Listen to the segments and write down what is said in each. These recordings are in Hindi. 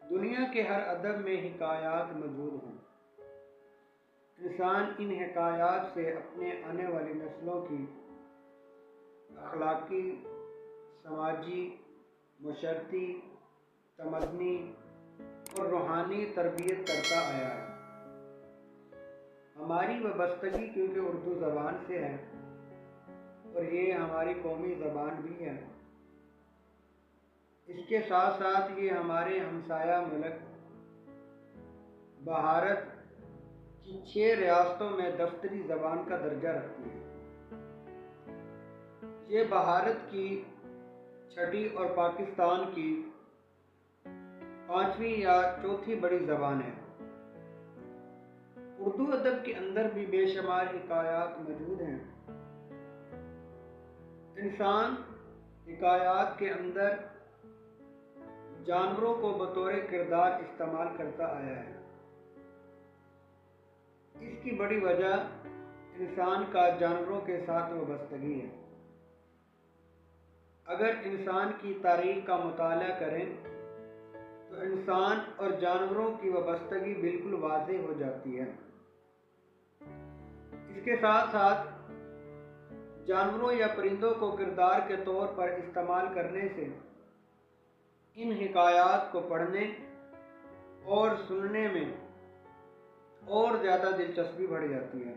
दुनिया के हर अदब में हिकायात मौजूद हैं। इंसान इन हिकायात से अपने आने वाली नस्लों की अखलाकी, समाजी, मुशर्रती, तमदनी और रूहानी तरबियत करता आया है। हमारी वाबस्तगी क्योंकि उर्दू ज़बान से है और ये हमारी कौमी ज़बान भी है, इसके साथ साथ ये हमारे हमसाया मुल्क भारत की 6 रियासतों में दफ्तरी ज़बान का दर्जा रखती है। ये भारत की 6ठी और पाकिस्तान की 5वीं या 4थी बड़ी ज़बान है। उर्दू अदब के अंदर भी बेशुमार हिकायात मौजूद हैं। इंसान हिकायात के अंदर जानवरों को बतौर किरदार इस्तेमाल करता आया है। इसकी बड़ी वजह इंसान का जानवरों के साथ वाबस्तगी है। अगर इंसान की तारीख का मुताला करें तो इंसान और जानवरों की वाबस्तगी बिल्कुल वाज़ेह हो जाती है। इसके साथ साथ जानवरों या परिंदों को किरदार के तौर पर इस्तेमाल करने से इन हिकायात को पढ़ने और सुनने में और ज़्यादा दिलचस्पी बढ़ जाती है।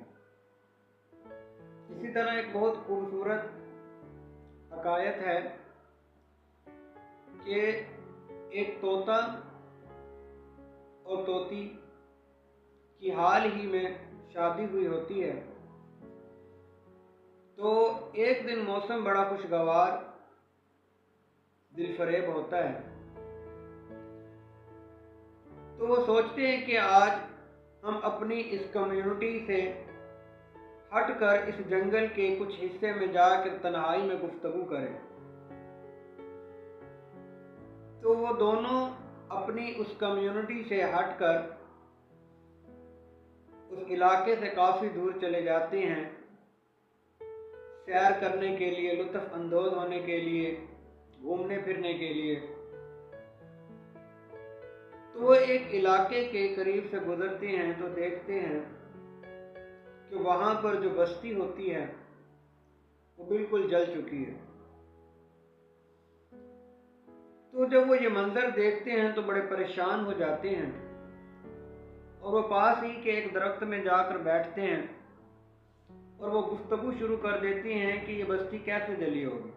इसी तरह एक बहुत खूबसूरत हकायत है कि एक तोता और तोती की हाल ही में शादी हुई होती है। तो एक दिन मौसम बड़ा खुशगवार दिलफरेब होता है। तो वो सोचते हैं कि आज हम अपनी इस कम्युनिटी से हटकर इस जंगल के कुछ हिस्से में जाकर तन्हाई में गुफ्तगू करें। तो वो दोनों अपनी उस कम्युनिटी से हटकर उस इलाके से काफ़ी दूर चले जाते हैं, सैर करने के लिए, लुत्फ़ अंदोज़ होने के लिए, घूमने फिरने के लिए। तो वो एक इलाके के करीब से गुजरते हैं तो देखते हैं कि वहाँ पर जो बस्ती होती है वो बिल्कुल जल चुकी है। तो जब वो ये मंजर देखते हैं तो बड़े परेशान हो जाते हैं और वो पास ही के एक दरख्त में जाकर बैठते हैं और वो गुफ्तगू शुरू कर देते हैं कि ये बस्ती कैसे जली होगी।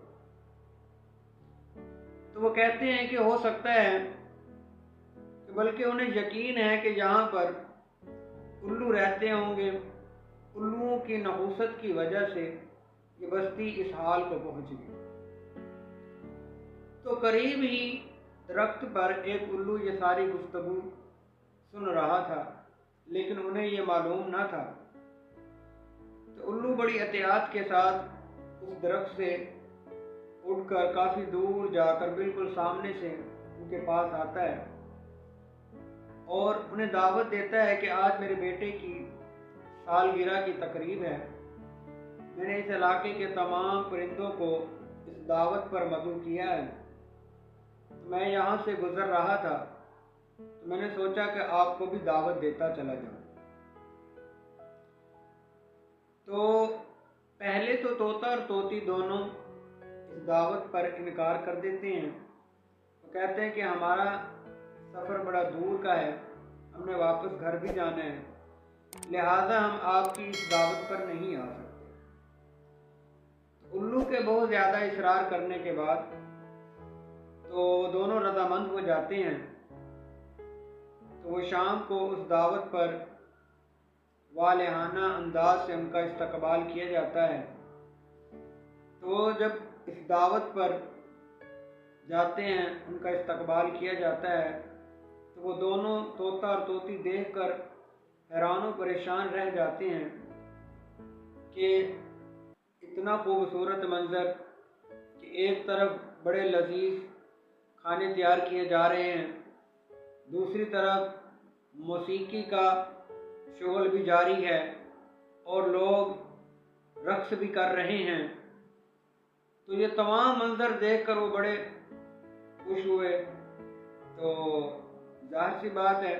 तो वो कहते हैं कि हो सकता है, बल्कि उन्हें यकीन है कि यहाँ पर उल्लू रहते होंगे। उल्लुओं की नहुसत की वजह से ये बस्ती इस हाल को पहुँच गई। तो करीब ही दरख्त पर एक उल्लू ये सारी गुफ्तगू सुन रहा था, लेकिन उन्हें ये मालूम न था। तो उल्लू बड़ी एहतियात के साथ उस दरख्त से उड़कर काफ़ी दूर जाकर बिल्कुल सामने से उनके पास आता है और उन्हें दावत देता है कि आज मेरे बेटे की सालगिरह की तकरीब है। मैंने इस इलाके के तमाम परिंदों को इस दावत पर मदऊ किया है। तो मैं यहाँ से गुजर रहा था तो मैंने सोचा कि आपको भी दावत देता चला जाऊँ। तो पहले तो तोता और तोती दोनों इस दावत पर इनकार कर देते हैं। तो कहते हैं कि हमारा सफ़र बड़ा दूर का है, हमने वापस घर भी जाना है, लिहाजा हम आपकी इस दावत पर नहीं आ सकते। उल्लू के बहुत ज़्यादा इसरार करने के बाद तो दोनों रज़ामंद हो जाते हैं। तो वो शाम को उस दावत पर वालिहाना अंदाज से उनका इस्तकबाल किया जाता है। तो जब इस दावत पर जाते हैं, उनका इस्तकबाल किया जाता है, तो वो दोनों तोता और तोती देखकर हैरान और परेशान रह जाते हैं कि इतना खूबसूरत मंजर कि एक तरफ बड़े लजीज खाने तैयार किए जा रहे हैं, दूसरी तरफ मौसीकी का शुगल भी जारी है और लोग रक्स भी कर रहे हैं। तो ये तमाम मंजर देखकर वो बड़े खुश हुए। तो जाहिर सी बात है,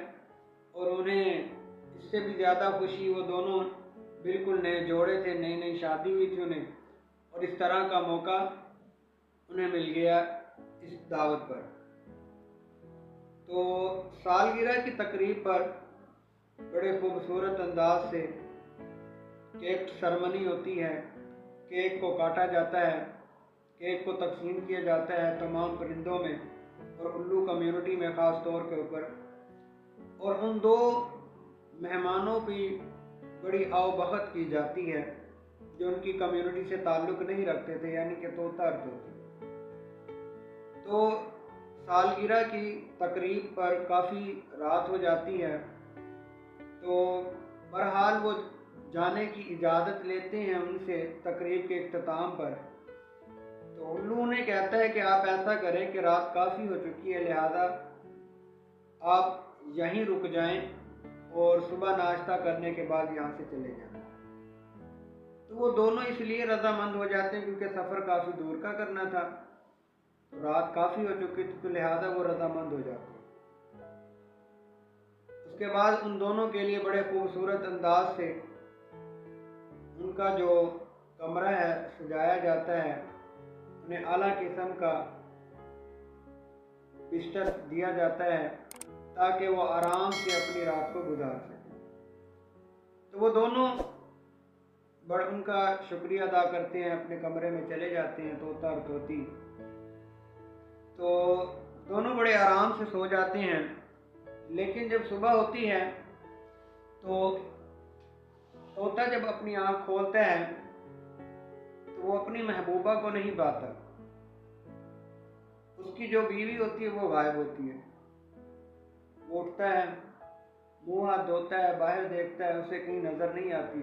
और उन्हें इससे भी ज़्यादा खुशी, वो दोनों बिल्कुल नए जोड़े थे, नई नई शादी हुई थी उन्हें, और इस तरह का मौका उन्हें मिल गया इस दावत पर। तो सालगिरह की तकरीब पर बड़े खूबसूरत अंदाज से केक सेरेमनी होती है, केक को काटा जाता है, केक को तकसीम किया जाता है तमाम परिंदों में और उल्लू कम्युनिटी में ख़ास तौर के ऊपर, और उन दो मेहमानों की बड़ी आवभगत की जाती है जो उनकी कम्युनिटी से ताल्लुक़ नहीं रखते थे, यानी कि तोता और तोती। तो सालगिरह की तकरीब पर काफ़ी रात हो जाती है, तो बहरहाल वो जाने की इजाज़त लेते हैं उनसे तकरीब के इख्तिताम पर। तो उल्लू उन्हें कहता है कि आप ऐसा करें कि रात काफ़ी हो चुकी है, लिहाजा आप यहीं रुक जाएं और सुबह नाश्ता करने के बाद यहाँ से चले जाएं। तो वो दोनों इसलिए रजामंद हो जाते हैं क्योंकि सफ़र काफ़ी दूर का करना था, तो रात काफ़ी हो चुकी थी, तो लिहाजा वो रजामंद हो जाते हैं। उसके बाद उन दोनों के लिए बड़े खूबसूरत अंदाज से उनका जो कमरा है सजाया जाता है, उन्हें आला किस्म का बिस्तर दिया जाता है ताकि वो आराम से अपनी रात को गुजार सकें। तो वो दोनों बड़ा उनका शुक्रिया अदा करते हैं, अपने कमरे में चले जाते हैं तोता और तोती। तो दोनों बड़े आराम से सो जाते हैं, लेकिन जब सुबह होती है तो तोता जब अपनी आँख खोलता है तो वो अपनी महबूबा को नहीं पाता। उसकी जो बीवी होती है वो गायब होती है। वो उठता है, मुंह हाथ धोता है, बाहर देखता है, उसे कहीं नजर नहीं आती।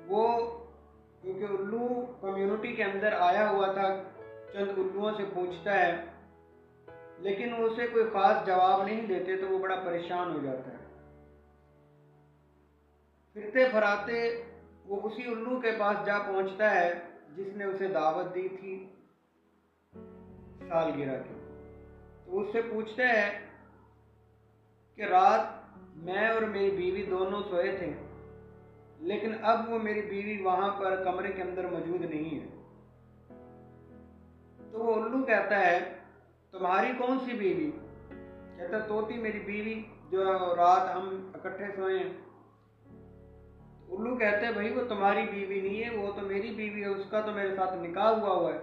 वो क्योंकि उल्लू कम्युनिटी के अंदर आया हुआ था, चंद उल्लुओं से पूछता है, लेकिन वो उसे कोई खास जवाब नहीं देते, तो वो बड़ा परेशान हो जाता है। फिरते फराते वो उसी उल्लू के पास जा पहुंचता है जिसने उसे दावत दी थी सालगिरह की। तो उससे पूछता है कि रात मैं और मेरी बीवी दोनों सोए थे, लेकिन अब वो मेरी बीवी वहां पर कमरे के अंदर मौजूद नहीं है। तो वो उल्लू कहता है, तुम्हारी कौन सी बीवी? कहता, तोती मेरी बीवी, जो रात हम इकट्ठे सोए हैं। उल्लू कहते हैं, भाई वो तुम्हारी बीवी नहीं है, वो तो मेरी बीवी है, उसका तो मेरे साथ निकाह हुआ है।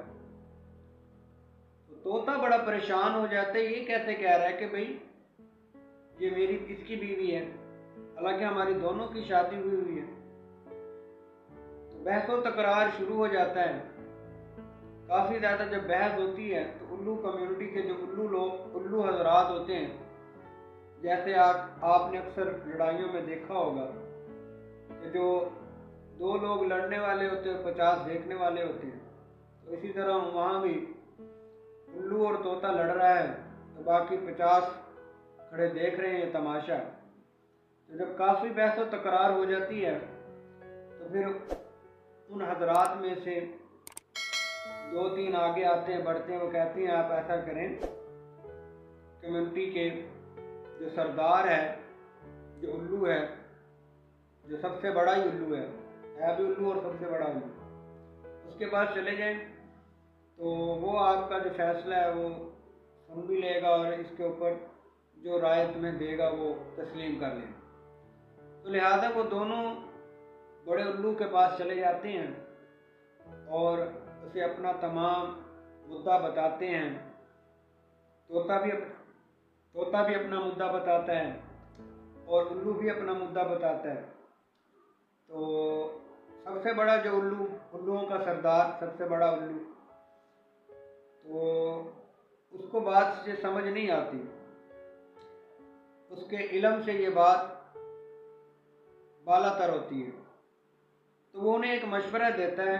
तो तोता बड़ा परेशान हो जाता है, ये कैसे कह रहा है कि भाई ये मेरी इसकी बीवी है, हालांकि हमारी दोनों की शादी हुई है। तो बहस व तकरार शुरू हो जाता है। काफ़ी ज़्यादा जब बहस होती है तो उल्लू कम्युनिटी के जो उल्लू हजरात होते हैं, जैसे आपने अक्सर लड़ाइयों में देखा होगा कि जो दो लोग लड़ने वाले होते हैं 50 देखने वाले होते हैं, तो इसी तरह वहाँ भी उल्लू और तोता लड़ रहा है तो बाकी 50 खड़े देख रहे हैं ये तमाशा। तो जब काफ़ी बहस और तकरार हो जाती है तो फिर उन हजरात में से 2-3 आगे आते हैं, बढ़ते हैं। वो कहते हैं, आप ऐसा करें, कम्युनिटी के जो सरदार है, जो उल्लू है, जो सबसे बड़ा ही उल्लू है भी उल्लू और सबसे बड़ा उल्लू, उसके पास चले जाएं, तो वो आपका जो फैसला है वो सुन भी लेगा और इसके ऊपर जो राय तुम्हें देगा वो तस्लीम कर लें। तो लिहाजा वो दोनों बड़े उल्लू के पास चले जाते हैं और उसे अपना तमाम मुद्दा बताते हैं। तोता भी अपना मुद्दा बताता है और उल्लू भी अपना मुद्दा बताता है। तो सबसे बड़ा जो उल्लुओं का सरदार, सबसे बड़ा उल्लू, तो उसको बात से समझ नहीं आती, उसके इल्म से ये बात बालातर होती है। तो वो उन्हें एक मशवरा देता है,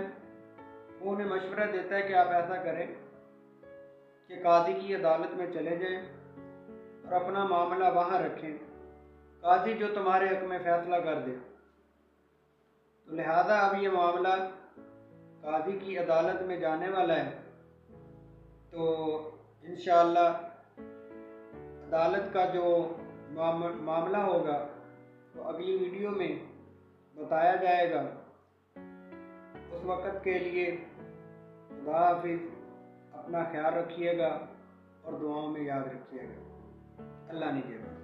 कि आप ऐसा करें कि काजी की अदालत में चले जाएं और अपना मामला वहाँ रखें, काजी जो तुम्हारे हक में फैसला कर दे। तो लिहाजा अब ये मामला काजी की अदालत में जाने वाला है। तो इंशाअल्लाह अदालत का जो मामला होगा वो अगली वीडियो में बताया जाएगा। उस वक़्त के लिए खुदा हाफिज़, अपना ख्याल रखिएगा और दुआओं में याद रखिएगा। अल्लाह निगहबान।